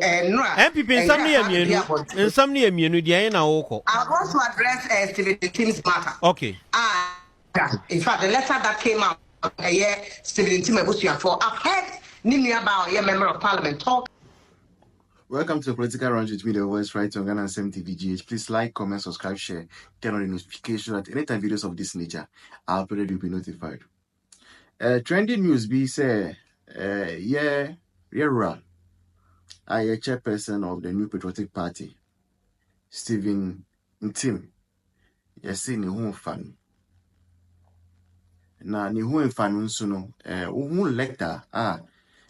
NPP in some near me, Diana Oko. I want to address Stephen Ntim's matter. Okay. In fact, the letter that came out a year, Stephen Ntim for I've heard Nini about a member of parliament talk. Welcome to the Political Range with me, the voice right on Ghana NTP. Please like, comment, subscribe, share, turn on the notification that anytime videos of this nature are uploaded, you'll be notified. Trending news be say, AyEka, chairperson of the New Patriotic Party, Stephen Ntim, yesi ni home fan. Na ni home fan nso no, lector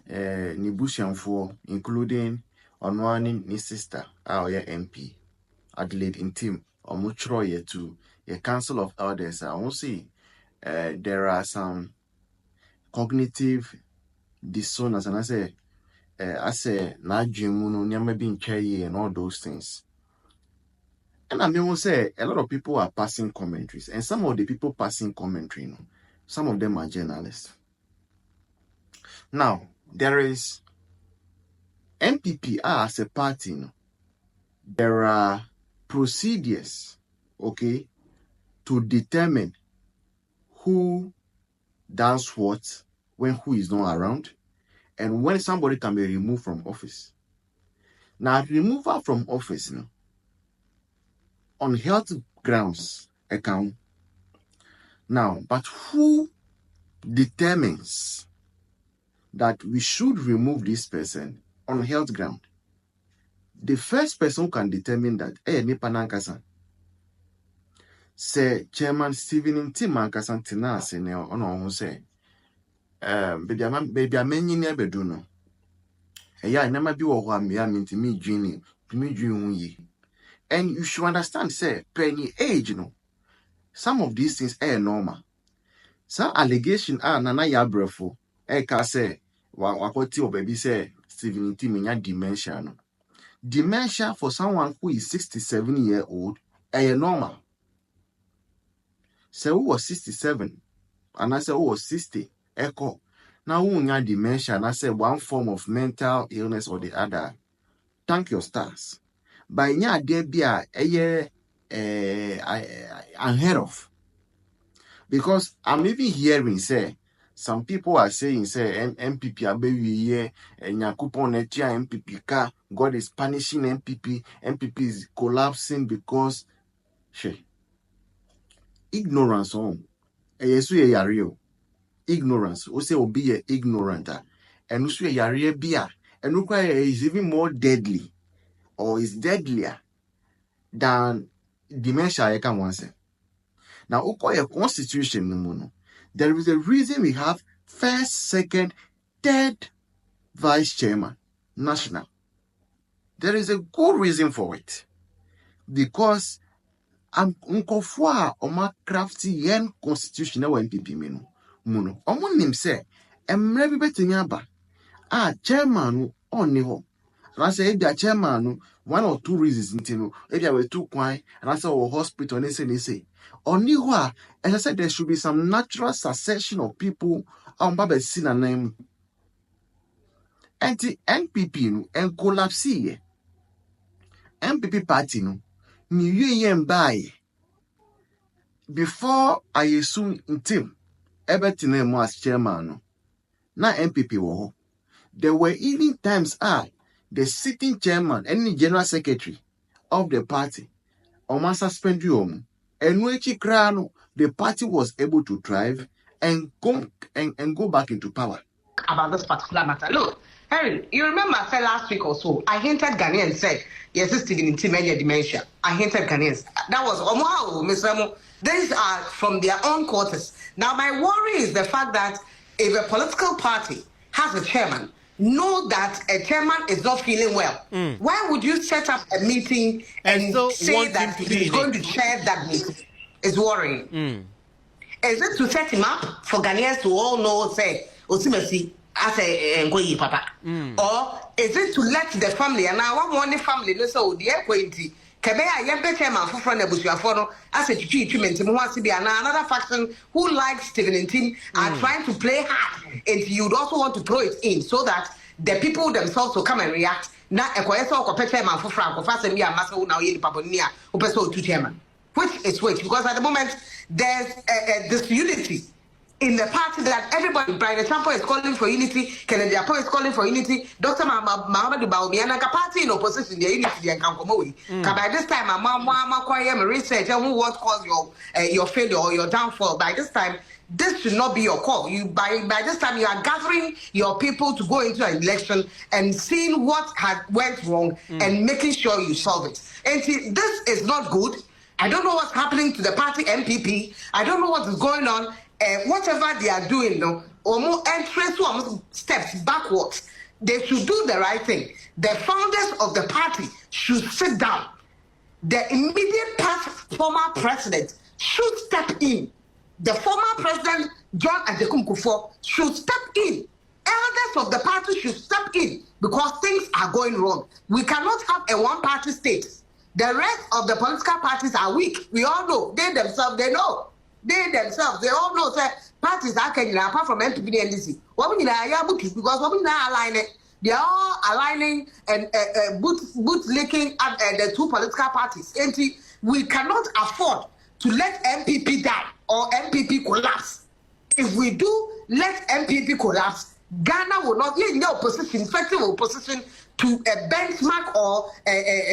ni busianfo, including Onwani ni sister, our MP, Adelaide Ntim, Omuchro to a council of elders. I won't see there are some cognitive dissonance, and I say, na jimuno nyama being chaye and all those things. And I mean, say a lot of people are passing commentaries, and some of the people passing commentary, some of them are journalists. Now, there is NPP as a party, there are procedures, okay, to determine who does what when who is not around, and when somebody can be removed from office. Now, removal from office, on health grounds account. Now, but who determines that we should remove this person on health ground? The first person who can determine that, nipa nankasa. Say Chairman Stephen Ntim nankasa tina se ne ono say, baby amenyi ne bedu no. Eya nema bi wo ho am ya mintimi dwini hu yi. And you should understand, say, penny age, some of these things are normal. Some allegation are nana ya brefo. AyEka say, wakoti or baby say, Stephen Ntim dementia. No. Dementia for someone who is 67-year-old, normal. Say who was 67, and I say who was 60, echo. Now who nya dementia, and I say one form of mental illness or the other. Thank your stars. By nya there be unheard of. Because I'm even hearing say some people are saying say NPP abewi ye nyakupon etia NPP ka God is punishing NPP is collapsing because ignorance on yesu ye yare ignorance o say obi ye ignorant and usu ye yare bia and is even more deadly or is deadlier than dementia AyEka once. Now, a constitution, there is a reason we have first, second, third vice chairman, national. There is a good reason for it. Because I'm unkofwa oma crafty yen constitution na NPP muno. Omo nim say, emre bi betinyaba. Chairman on ho. And I say, if the chairman, one or two reasons, if there were two quiet, and I say, hospital, and they say, only what, as I said, there should be some natural succession of people on Baba Sina name. NPP and collapse NPP party ni yen buy before I assume Ntim everything as chairman. Now NPP wo. There were even times the sitting chairman and the general secretary of the party or suspend you. And when the party was able to thrive and go back into power. About this particular matter. Look, Harry, you remember I said last week or so, I hinted Ghanaians said, yes, it's Stephen Ntim dementia. I hinted Ghanaians. That was, wow, Ms. Remo. These are from their own quarters. Now, my worry is the fact that if a political party has a chairman, know that a chairman is not feeling well. Why would you set up a meeting and say that he's going to chair that meeting? It's worrying. Is it to set him up for Ghanaians to all know, say, Osimesi, as a Ngoyi Papa? Or is it to let the family, and I want one family, let's say, the Equity, Kabea, Yempe Chairman for Front of Busiafono, as a treatment, another faction who likes Stephen Ntim are trying to play hard, and you'd also want to throw it in so that the people themselves will come and react na ekoyesa okope chairman for frank of asem bi amasa wo na wo ye paponi a wo pese otu chairman, which is which, because at the moment there's this unity in the party that everybody, Brian Champo is calling for unity, Kennedy Apo is calling for unity, Dr. Muhammadu Bawumia and party in opposition, the unity and Kankomowi. By this time, my mama my research and who what caused your failure or your downfall. By this time, this should not be your call. You by this time you are gathering your people to go into an election and seeing what had went wrong and making sure you solve it. And see, this is not good. I don't know what's happening to the party NPP. I don't know what is going on. Whatever they are doing, no, or more entrance or steps backwards, they should do the right thing. The founders of the party should sit down. The immediate past former president should step in. The former president, John Adekun Kufuor, should step in. Elders of the party should step in because things are going wrong. We cannot have a one-party state. The rest of the political parties are weak. We all know. They themselves, they know. They themselves, they all know that parties are can apart from NPP and NDC. What we need because what we now aligning, they are all aligning and boot licking at the two political parties. And we cannot afford to let NPP die or NPP collapse. If we do let NPP collapse, Ghana will not in the opposition, effective opposition to a benchmark or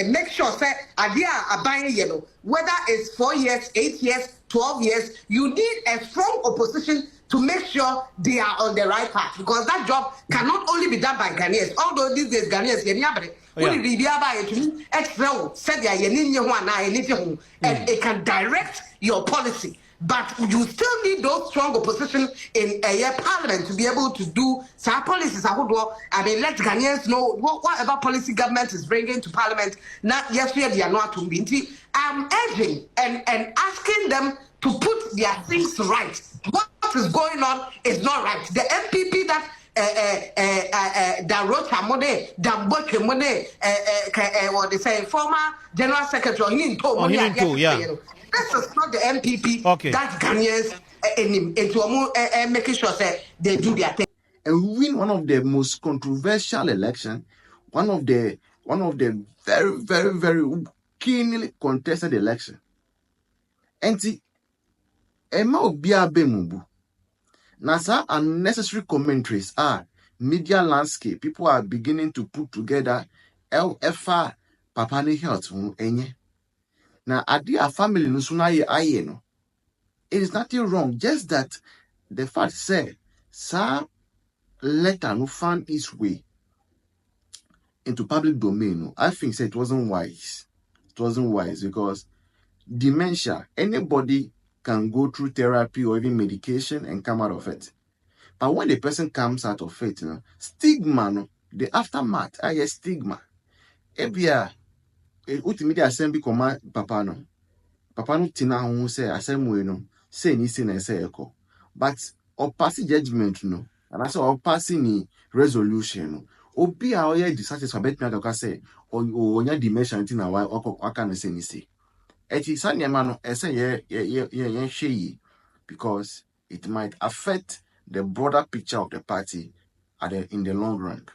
make sure that idea are buying yellow, whether it's 4 years, 8 years, 12 years, you need a strong opposition to make sure they are on the right path, because that job cannot only be done by Ghanaians. Although these days Ghanaians, and it can direct your policy. But you still need those strong opposition in a parliament to be able to do some policies. I mean, let Ghanaians know whatever policy government is bringing to parliament. Not yes, they are not to be. I'm urging and asking them to put their things right. What is going on is not right. The MPP that wrote Hamode, that worked money, what they say, former general secretary, this is not the MPP. Okay. That's Ghanaians into making sure that they do their thing. And win one of the most controversial election, one of the very, very, very keenly contested election. And see, Emma Obia Bemubu. Nasa unnecessary commentaries are media landscape. People are beginning to put together LFR Papani Health enye. Now, a family no. It is nothing wrong, just that the fact said, sir, letter no found its way into public domain. I think it wasn't wise. It wasn't wise because dementia, anybody can go through therapy or even medication and come out of it. But when the person comes out of it, stigma, the aftermath, stigma. Ebia, ultimately assembly command papa no. Papa no tina ho say assembly no, say ni say na say eko. But or passing judgment no, and I say or passing resolution no. Obi a oye dissatisfied bet me aka say o onya dementia nti na why aka na say ni say. Eti sa nyama no ese ye hwe because it might affect the broader picture of the party in the long run.